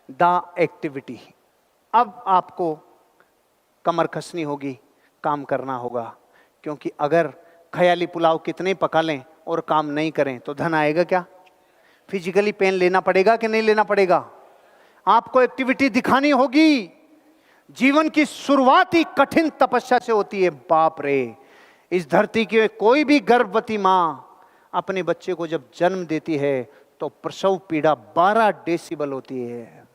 The activity. अब आपको कमर कसनी होगी, काम करना होगा, क्योंकि अगर ख्याली पुलाव कितने पका लें और काम नहीं करें तो धन आएगा क्या? फिजिकली पेन लेना पड़ेगा कि नहीं लेना पड़ेगा? आपको एक्टिविटी दिखानी होगी। जीवन की शुरुआत ही कठिन तपस्या से होती है। बाप रे, इस धरती की कोई भी गर्भवती मां अपने बच्चे को जब जन्म देती है तो प्रसव पीड़ा 12 डेसिबल होती है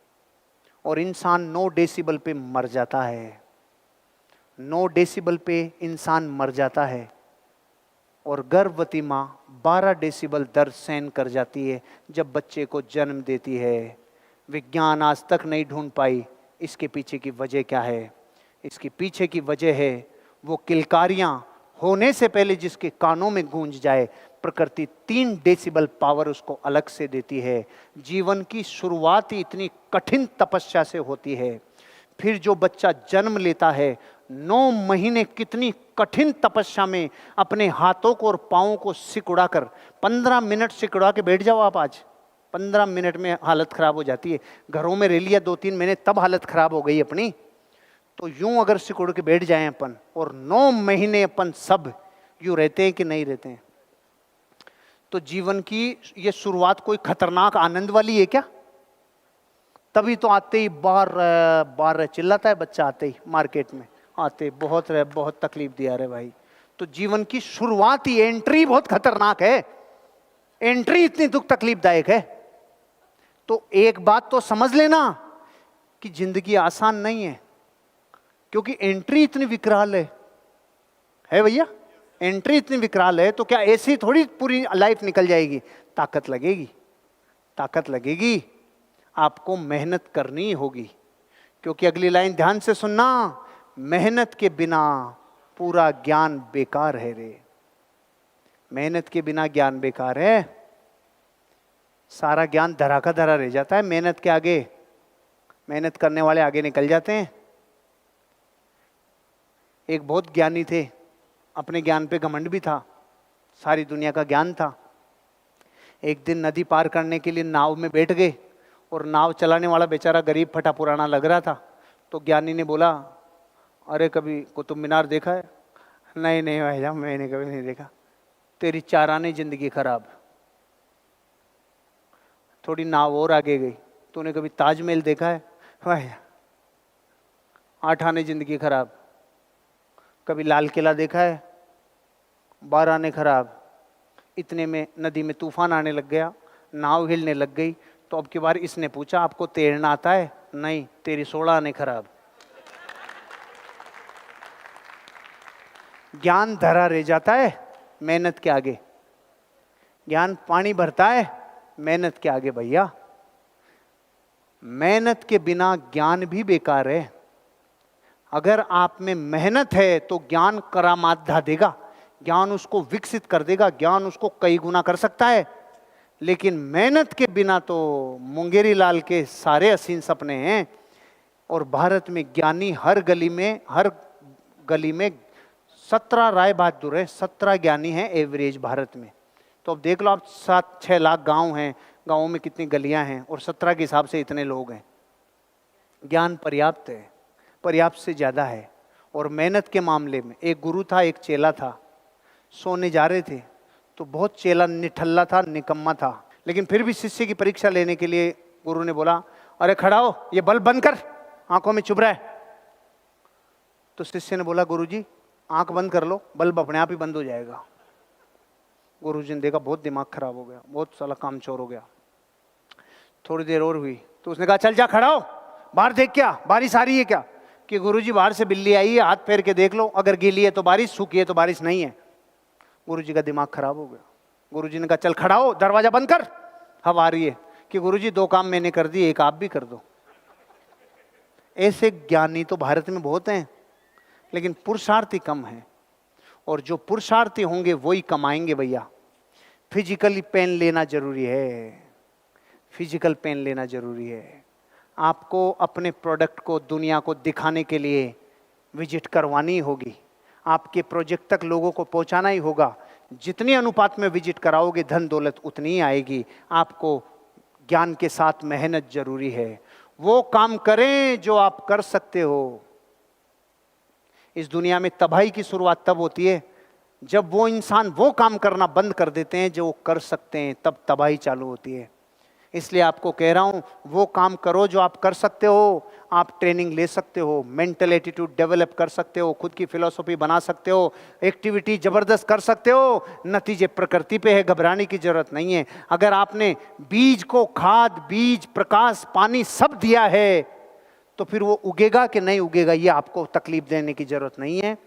और इंसान 9 डेसिबल पे मर जाता है। 9 डेसिबल पे इंसान मर जाता है और गर्भवती मां 12 डेसिबल दर्द सहन कर जाती है जब बच्चे को जन्म देती है। विज्ञान आज तक नहीं ढूंढ पाई इसके पीछे की वजह क्या है। इसके पीछे की वजह है वो किलकारियां होने से पहले जिसके कानों में गूंज जाए, प्रकृति 3 डेसिबल पावर उसको अलग से देती है। जीवन की शुरुआत ही इतनी कठिन तपस्या से होती है। फिर जो बच्चा जन्म लेता है 9 महीने कितनी कठिन तपस्या में अपने हाथों को और पाँवों को सिकुड़ा कर, 15 मिनट सिकुड़ा के बैठ जाओ आप। आज 15 मिनट में हालत खराब हो जाती है। घरों में रह लिया 2-3 महीने तब हालत खराब हो गई अपनी। तो यूं अगर सिकुड़ के बैठ जाएं अपन और 9 महीने अपन सब यूं रहते हैं कि नहीं रहते हैं, तो जीवन की ये शुरुआत कोई खतरनाक आनंद वाली है क्या? तभी तो आते ही बार चिल्लाता है बच्चा, आते ही मार्केट में आते बहुत तकलीफ दिया रे भाई। तो जीवन की शुरुआत ही, एंट्री बहुत खतरनाक है। एंट्री इतनी दुख तकलीफदायक है। तो एक बात तो समझ लेना कि जिंदगी आसान नहीं है, क्योंकि एंट्री इतनी विकराल है भैया। एंट्री इतनी विकराल है तो क्या ऐसी थोड़ी पूरी लाइफ निकल जाएगी? ताकत लगेगी, ताकत लगेगी। आपको मेहनत करनी होगी, क्योंकि अगली लाइन ध्यान से सुनना, मेहनत के बिना पूरा ज्ञान बेकार है रे। मेहनत के बिना ज्ञान बेकार है। सारा ज्ञान धरा का धरा रह जाता है मेहनत के आगे। मेहनत करने वाले आगे निकल जाते हैं। एक बहुत ज्ञानी थे, अपने ज्ञान पे घमंड भी था, सारी दुनिया का ज्ञान था। एक दिन नदी पार करने के लिए नाव में बैठ गए और नाव चलाने वाला बेचारा गरीब फटा पुराना लग रहा था। तो ज्ञानी ने बोला, अरे कभी कुतुब मीनार देखा है? नहीं नहीं भाई साहब, मैंने कभी नहीं देखा। तेरी 4 आने जिंदगी खराब। थोड़ी नाव और आगे गई, तूने कभी ताजमहल देखा है? भाई 8 आने जिंदगी खराब। कभी लाल किला देखा है? 12 आने खराब। इतने में नदी में तूफान आने लग गया, नाव हिलने लग गई। तो अब की बार इसने पूछा, आपको तैरना आता है? नहीं, तेरी 16 आने खराब। ज्ञान धरा रह जाता है मेहनत के आगे। ज्ञान पानी भरता है मेहनत के आगे भैया। मेहनत के बिना ज्ञान भी बेकार है। अगर आप में मेहनत है तो ज्ञान करामात ढा देगा, ज्ञान उसको विकसित कर देगा, ज्ञान उसको कई गुना कर सकता है। लेकिन मेहनत के बिना तो मुंगेरी लाल के सारे हसीन सपने हैं। और भारत में ज्ञानी हर गली में 17 राय बहादुर है, 17 ज्ञानी हैं एवरेज भारत में। तो अब देख लो आप, 7-6 लाख गांव हैं, गांवों में कितनी गलियां हैं और 17 के हिसाब से इतने लोग हैं। ज्ञान पर्याप्त है, पर्याप्त से ज़्यादा है। और मेहनत के मामले में एक गुरु था, एक चेला था। सोने जा रहे थे तो बहुत चेला निठल्ला था, निकम्मा था, लेकिन फिर भी शिष्य की परीक्षा लेने के लिए गुरु ने बोला, अरे खड़ा हो, ये बल्ब बंद कर, आंखों में चुभ रहा है। तो शिष्य ने बोला, गुरुजी आंख बंद कर लो, बल्ब अपने आप ही बंद हो जाएगा। गुरुजी ने देखा बहुत दिमाग खराब हो गया, बहुत साला काम चोर हो गया। थोड़ी देर और हुई तो उसने कहा, चल जा खड़ा हो, बाहर देख, क्या बारिश आ रही है क्या? कि गुरुजी बाहर से बिल्ली आई है, हाथ फेर के देख लो, अगर गीली है तो बारिश, सूखी है तो बारिश नहीं है। गुरुजी का दिमाग खराब हो गया। गुरुजी ने कहा, चल खड़ा हो, दरवाजा बंद कर, हवा आ रही है। कि गुरुजी 2 काम मैंने कर दिए, एक आप भी कर दो। ऐसे ज्ञानी तो भारत में बहुत हैं, लेकिन पुरुषार्थी कम हैं। और जो पुरुषार्थी होंगे वही कमाएंगे भैया। फिजिकली पेन लेना जरूरी है, फिजिकल पेन लेना जरूरी है। आपको अपने प्रोडक्ट को दुनिया को दिखाने के लिए विजिट करवानी होगी, आपके प्रोजेक्ट तक लोगों को पहुंचाना ही होगा। जितनी अनुपात में विजिट कराओगे धन दौलत उतनी ही आएगी। आपको ज्ञान के साथ मेहनत जरूरी है। वो काम करें जो आप कर सकते हो। इस दुनिया में तबाही की शुरुआत तब होती है जब वो इंसान वो काम करना बंद कर देते हैं जो वो कर सकते हैं, तब तबाही चालू होती है। इसलिए आपको कह रहा हूं, वो काम करो जो आप कर सकते हो। आप ट्रेनिंग ले सकते हो, मेंटल एटीट्यूड डेवलप कर सकते हो, खुद की फिलॉसफी बना सकते हो, एक्टिविटी जबरदस्त कर सकते हो। नतीजे प्रकृति पे है, घबराने की जरूरत नहीं है। अगर आपने बीज को खाद, बीज, प्रकाश, पानी सब दिया है तो फिर वो उगेगा कि नहीं उगेगा, ये आपको तकलीफ देने की जरूरत नहीं है।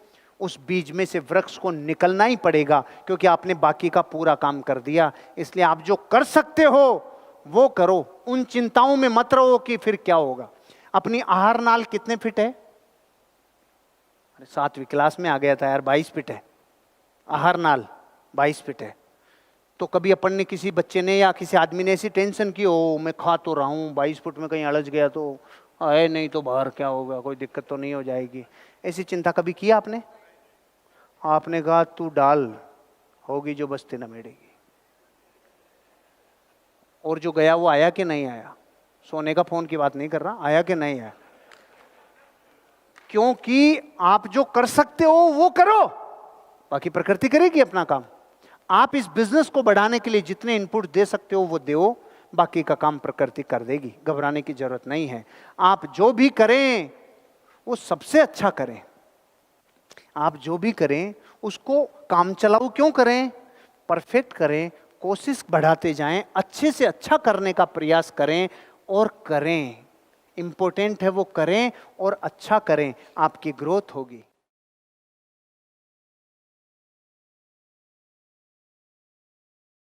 उस बीज में से वृक्ष को निकलना ही पड़ेगा, क्योंकि आपने बाकी का पूरा काम कर दिया। इसलिए आप जो कर सकते हो वो करो। उन चिंताओं में मत रहो कि फिर क्या होगा। अपनी आहार नाल कितने फिट है? 7वीं क्लास में आ गया था यार, 22 फिट है आहार नाल, 22 फिट है। तो कभी अपन ने, किसी बच्चे ने या किसी आदमी ने ऐसी टेंशन की हो, मैं खा तो रहा हूँ, 22 फुट में कहीं अड़च गया तो है, नहीं तो बाहर क्या होगा, कोई दिक्कत तो नहीं हो जाएगी, ऐसी चिंता कभी की आपने? आपने कहा तू डाल, होगी जो बस्ती न मिलेगी। और जो गया वो आया कि नहीं आया? सोने का फोन की बात नहीं कर रहा, आया कि नहीं आया? क्योंकि आप जो कर सकते हो वो करो, बाकी प्रकृति करेगी अपना काम। आप इस बिजनेस को बढ़ाने के लिए जितने इनपुट दे सकते हो वो दो, बाकी का काम प्रकृति कर देगी, घबराने की जरूरत नहीं है। आप जो भी करें वो सबसे अच्छा करें। आप जो भी करें उसको काम चलाओ क्यों करें, परफेक्ट करें, कोशिश बढ़ाते जाएं, अच्छे से अच्छा करने का प्रयास करें और करें। इंपॉर्टेंट है वो करें और अच्छा करें, आपकी ग्रोथ होगी।